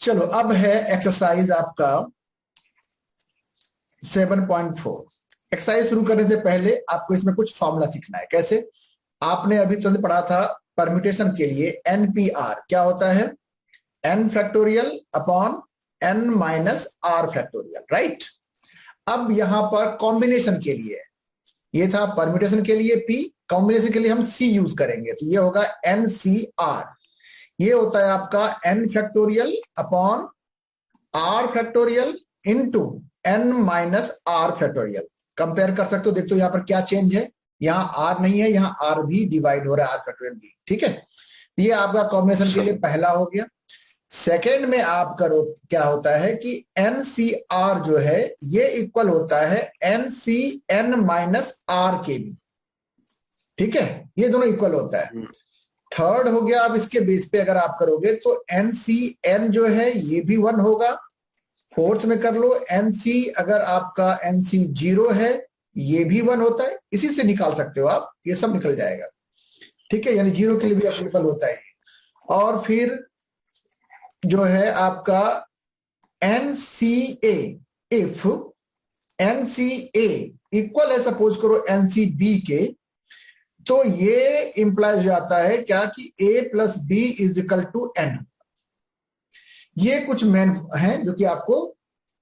चलो अब है एक्सरसाइज आपका 7.4। एक्सरसाइज शुरू करने से पहले आपको इसमें कुछ फॉर्मूला सीखना है। कैसे? आपने अभी तो पढ़ा था परम्यूटेशन के लिए NPR क्या होता है, n factorial upon n minus r factorial, right. अब यहां पर कॉम्बिनेशन के लिए ये था, परम्यूटेशन के लिए P, कॉम्बिनेशन के लिए हम C यूज करेंगे, तो ये होगा NCR। ये होता है आपका n factorial upon r factorial into n minus r factorial. Compare कर सकते हो, देखते हो यहाँ पर क्या चेंज है, यहाँ r नहीं है, यहाँ r भी डिवाइड हो रहा है, r फैक्टोरियल भी, ठीक है। ये आपका कॉम्बिनेशन के लिए पहला हो गया। सेकेंड में आप करो क्या होता है कि NCR जो है ये इक्वल होता है NCN माइनस R के भी, ठीक है, ये दोनों इक्वल होता है। थर्ड हो गया, अब इसके बेस पे अगर आप करोगे तो NCN जो है ये भी 1 होगा। फोर्थ में कर लो NC, अगर आपका NC 0 है ये भी 1 होता है, इसी से निकाल सकते हो आप, ये सब निकल जाएगा, ठीक है, यानी 0 के लिए भी अप्लीकेबल होता है। और फिर जो है आपका NCA, इफ NCA इक्वल है सपोज करो NCB के, तो ये इंप्लाई हो जाता है क्या कि A plus B is equal to N। ये कुछ मेन है जो कि आपको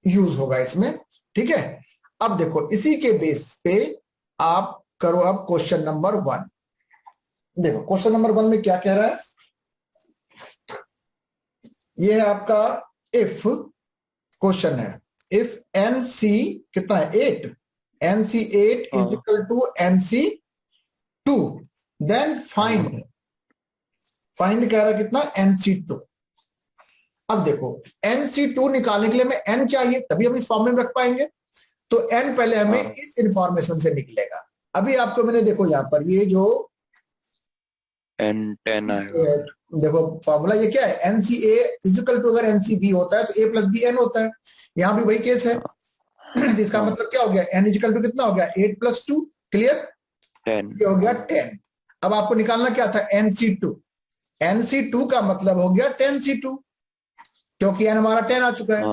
यूज होगा इसमें, ठीक है। अब देखो इसी के बेस पे आप करो अब क्वेश्चन नंबर 1। देखो क्वेश्चन नंबर 1 में क्या कह रहा है, ये है आपका इफ क्वेश्चन है, इफ NC कितना है 8, NC8 is equal to NC2, then find कह रहा है कितना NC2। अब देखो NC2 निकालने के लिए हमें n चाहिए, तभी हम इस फॉर्मूले में रख पाएंगे, तो n पहले हमें इस इंफॉर्मेशन से निकलेगा। अभी आपको मैंने देखो यहाँ पर ये जो N10 आएगा, देखो फॉर्मूला ये क्या है, NCA इज इक्वल टू, अगर NCB होता है तो A प्लस B N होता है, यहाँ भी वही केस है। इसका मतलब क्या हो गया, n इज इक्वल टू कितना हो गया 8 प्लस 2, क्लियर, 10 ये हो गया 10। अब आपको निकालना क्या था NC2 का मतलब हो गया 10C2, क्योंकि n हमारा 10 आ चुका है।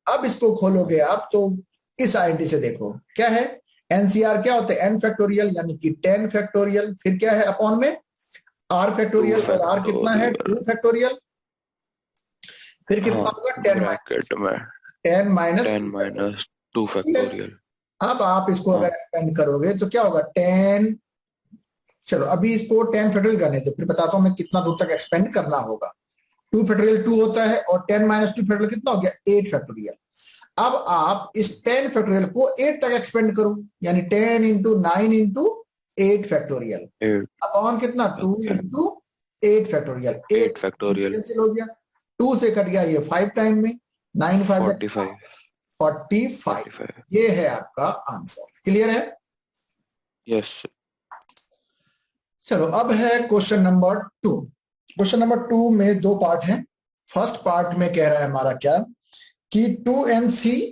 अब इसको खोलोगे आप तो इस आईडी से देखो क्या है, NCR क्या होता है n फैक्टोरियल यानी कि 10 फैक्टोरियल, फिर क्या है अपॉन में r फैक्टोरियल, और r कितना है 2 फैक्टोरियल, फिर कितना होगा 10 माइनस 2 फैक्टोरियल। अब आप इसको अगर एक्सपेंड करोगे तो क्या होगा 10, चलो अभी इसको 10 फैक्टोरियल करने दो, फिर बताता हूं मैं कितना दूर तक एक्सपेंड करना होगा। 2 फैक्टोरियल 2 होता है, और 10 माइनस 2 फैक्टोरियल कितना हो गया 8 फैक्टोरियल। अब आप इस 10 फैक्टोरियल को 8 तक एक्सपेंड करो, यानी 10 इंटू 9 इंटू 8 फैक्टोरियल अपॉन कितना 2 इंटू 8 फैक्टोरियल, 8 फैक्टोरियल कैंसिल हो गया, 2 से कट गया ये 5 टाइम में, 9 5 45। ये है आपका आंसर, क्लियर है? यस। चलो अब है क्वेश्चन नंबर 2। क्वेश्चन नंबर 2 में 2 पार्ट हैं। फर्स्ट पार्ट में कह रहा है हमारा क्या कि 2NC3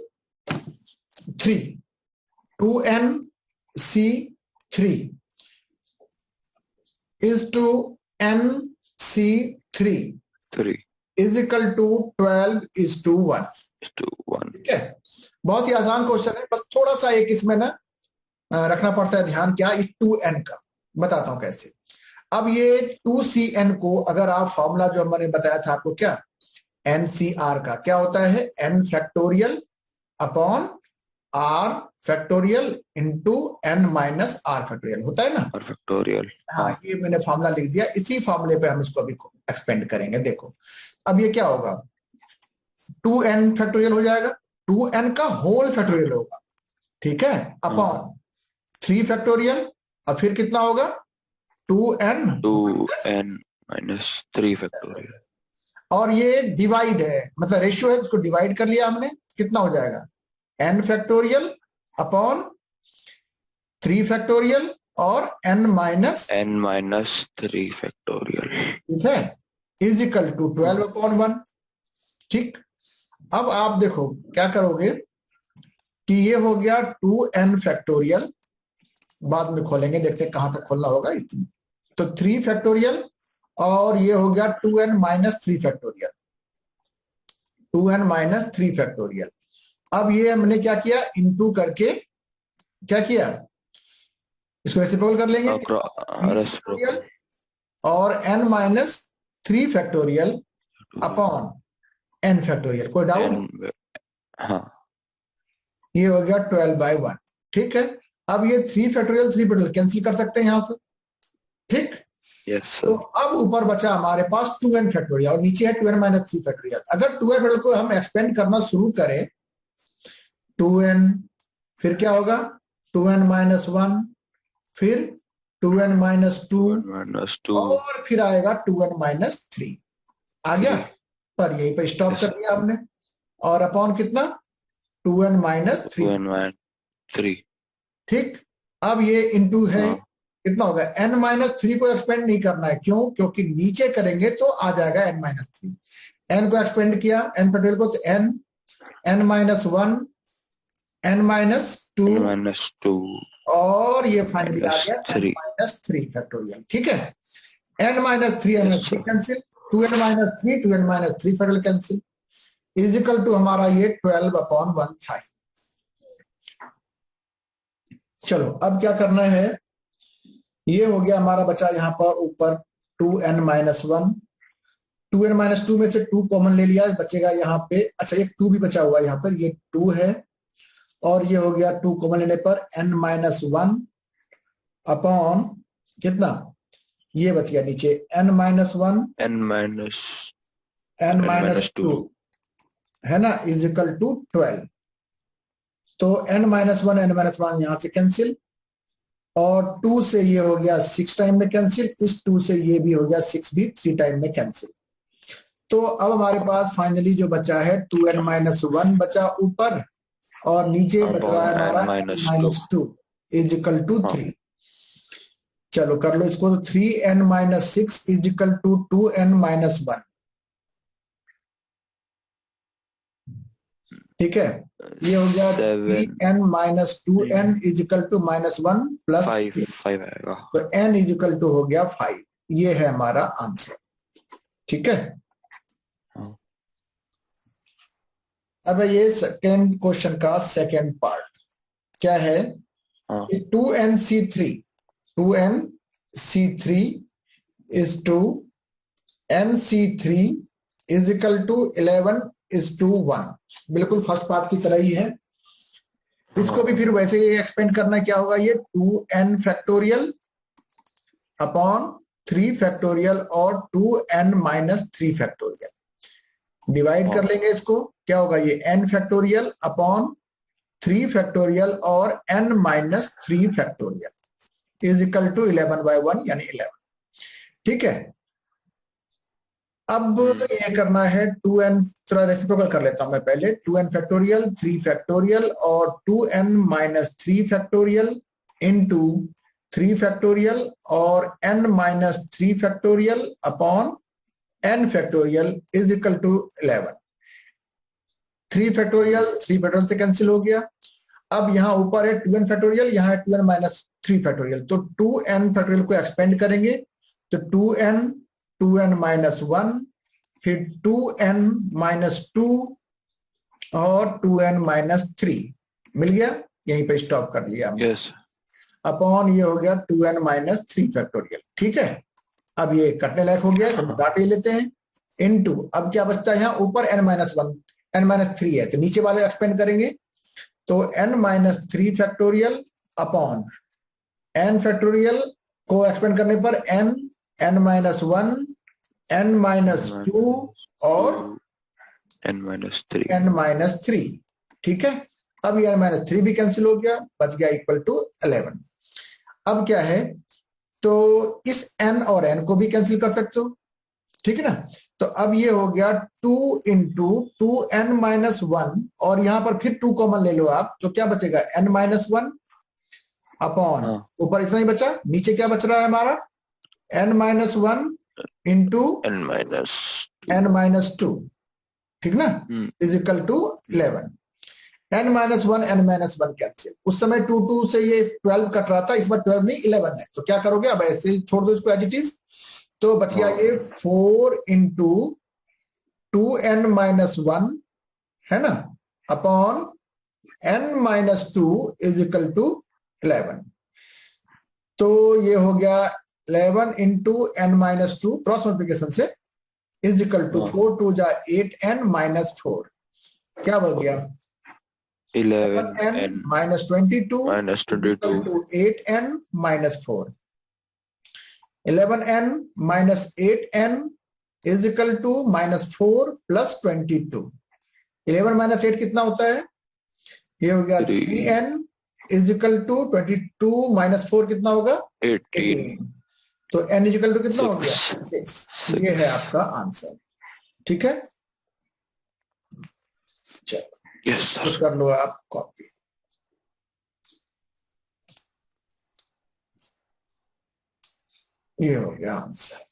is to NC3 is equal to 12 is to 1, ठीक है। बहुत ही आसान क्वेश्चन है, बस थोड़ा सा एक इसमें ना रखना पड़ता है ध्यान, क्या इस 2n का बताता हूं कैसे। अब ये 2CN को अगर आप फॉर्मूला जो मैंने बताया था आपको क्या NCR का क्या होता है n factorial upon r factorial into n minus r factorial होता है ना, r फैक्टोरियल। हाँ ये मैंने फॉर्मूला लिख दिया, इसी फॉर्मूले पे हम इसको अभी एक्सपेंड करेंगे। देखो अब ये क्या होगा 2n फैक्टोरियल हो जाएगा, 2n का होल फैक्टोरियल होगा, ठीक है, अपॉन 3 फैक्टोरियल, और फिर कितना होगा 2n माइनस 3 फैक्टोरियल, और ये डिवाइड है, मतलब रेशियो है, इसको डिवाइड कर लिया हमने, कितना हो जाएगा n फैक्टोरियल अपॉन 3 फैक्टोरियल और n माइनस 3 फैक्टोरियल, ठीक है, इज इक्वल टू 12 अपॉन 1, ठीक। अब आप देखो क्या करोगे कि ये हो गया 2n फैक्टोरियल, बाद में खोलेंगे देखते हैं कहां तक खोलना होगा, इतनी तो 3 फैक्टोरियल, और ये हो गया 2n minus 3 factorial, 2n minus 3 factorial. अब ये हमने क्या किया, इनटू करके क्या किया, इसको रेसिप्रोकल कर लेंगे रेसिप्रोकल और n minus 3 factorial upon n factorial. कोई डाउट? हाँ ये हो गया 12/1। ठीक है, अब ये 3 फैक्टोरियल कैंसिल कर सकते हैं यहाँ पे। ठीक, यस तो सर। अब ऊपर बचा हमारे पास 2n फैक्टोरियल और नीचे है 2n माइनस 3 फैक्टोरियल। अगर 2n फैक्टोरियल को हम एक्सपेंड करना शुरू करें, 2n, फिर क्या होगा 2n माइनस 1, फिर 2n माइनस 2 -2 और फिर आएगा 2n माइनस 3। आ गया, पर यहीं पर स्टॉप कर दिया आपने। और अपॉन कितना, 2n माइनस 3। 2n-3। ठीक, अब ये इंटू है, हाँ। कितना होगा, n माइनस 3 को एक्सपेंड नहीं करना है, क्यों, क्योंकि नीचे करेंगे तो आ जाएगा n माइनस 3। n को एक्सपेंड किया, n फैक्टोरियल को, तो n माइनस 1, n माइनस 2 -2 और ये फाइनली आ गया n -3। Minus 3 factorial. ठीक है, n minus 3 Yes, n sir. Cancel, 2n minus 3 2n minus 3 factorial cancel, is equal to हमारा ये 12/1 था। चलो अब क्या करना है, ये हो गया हमारा बचा यहाँ पर ऊपर 2n माइनस 1, 2n माइनस 2 में से 2 कॉमन ले लिया, बचेगा यहाँ पे, अच्छा एक 2 भी बचा हुआ है यहाँ पर, ये 2 है और ये हो गया 2 कॉमन लेने पर n माइनस 1 अपॉन कितना, ये बच गया नीचे n माइनस 1 n माइनस 2 है ना, इज इक्वल टू 12। तो n माइनस 1 यहां से कैंसिल और 2 से ये हो गया 6 टाइम में कैंसिल, इस 2 से ये भी हो गया 6 भी 3 टाइम में कैंसिल। तो अब हमारे पास फाइनली जो बचा है 2n माइनस 1 बचा ऊपर और नीचे बच रहा है हमारा n minus 2 is equal to 3। चलो कर लो इसको, तो 3n minus 6 is equal to 2n minus 1। ठीक है, ये हो गया 3n minus 2n is equal to minus 1 plus 5 आएगा। तो n इज इक्वल टू हो गया 5। ये है हमारा आंसर। ठीक है, अब ये सेकेंड क्वेश्चन का सेकेंड पार्ट क्या है, 2nc3 is to nc3 is equal to 11:1। बिल्कुल फर्स्ट पार्ट की तरह ही है। इसको भी फिर वैसे ही एक्सपेंड करना, क्या होगा, ये 2n फैक्टोरियल अपॉन 3 फैक्टोरियल और 2n माइनस 3 फैक्टोरियल डिवाइड कर लेंगे इसको, क्या होगा, ये n फैक्टोरियल अपॉन 3 फैक्टोरियल और n minus 3 factorial is equal to 11/1 यानी 11। ठीक है, अब ये करना है 2n, थोड़ा रेसिप्रोकल कर लेता हूं मैं पहले, 2n फैक्टोरियल 3 फैक्टोरियल और 2n minus 3 factorial into 3 factorial और n minus 3 factorial upon n factorial is equal to 11। 3 factorial से कैंसिल हो गया। अब यहाँ ऊपर है 2n फैक्टोरियल, यहाँ है 2n माइनस 3 फैक्टोरियल, तो 2n फैक्टोरियल को एक्सपेंड करेंगे तो 2n माइनस 1, फिर 2n माइनस 2 और 2n माइनस 3 मिल गया, यहीं पे स्टॉप कर दिया हमने। yes. अपॉन ये हो गया 2n माइनस 3 फैक्टोरियल। ठीक है, अब ये कटने लायक हो गया तो काट ही लेते हैं। इनटू अब क्या बचता है, यहाँ ऊपर n माइनस 1 n माइनस 3 है तो नीचे वाले एक्सपेंड करेंगे तो n minus 3 factorial upon n factorial को एक्सपेंड करने पर n माइनस 1 n माइनस 2 और n माइनस 3। ठीक है, अब ये n माइनस 3 भी कैंसिल हो गया, बच गया इक्वल टू 11। अब क्या है, तो इस n और n को भी कैंसिल कर सकते हो। ठीक है ना, तो अब ये हो गया 2 इंटू 2n माइनस 1 और यहां पर फिर 2 कॉमन ले लो आप, तो क्या बचेगा n माइनस 1 अपॉन ऊपर इतना ही बचा, नीचे क्या बच रहा है हमारा n minus 1 into n minus 2। ठीक ना, is equal to 11। n minus 1 n minus 1 cancel, उस समय 2 से ये 12 कट रहा था, इस बार 12 नहीं 11 है, तो क्या करोगे, अब ऐसे ही छोड़ दो इसको एज इट इज, तो बच गया ये 4 इंटू 2n माइनस 1 है ना, upon n-2 is equal to 11। तो ये हो गया 11 इंटू n-2 क्रॉस मल्टीप्लिकेशन से इज इक्वल टू 4 2 जा 8n-4 क्या बन गया 11n -22 -22 to 8n-4। 11n minus 8n is equal to -4 + 22। 11 - 8 कितना होता है, ये हो गया 3n इज इक्वल टू 22 - 4 कितना होगा 18। तो n इज इक्वल टू कितना हो गया 6। ये है आपका आंसर। ठीक है, चलो यस सर। कर लो आप कॉपी। ये हो गया आंसर।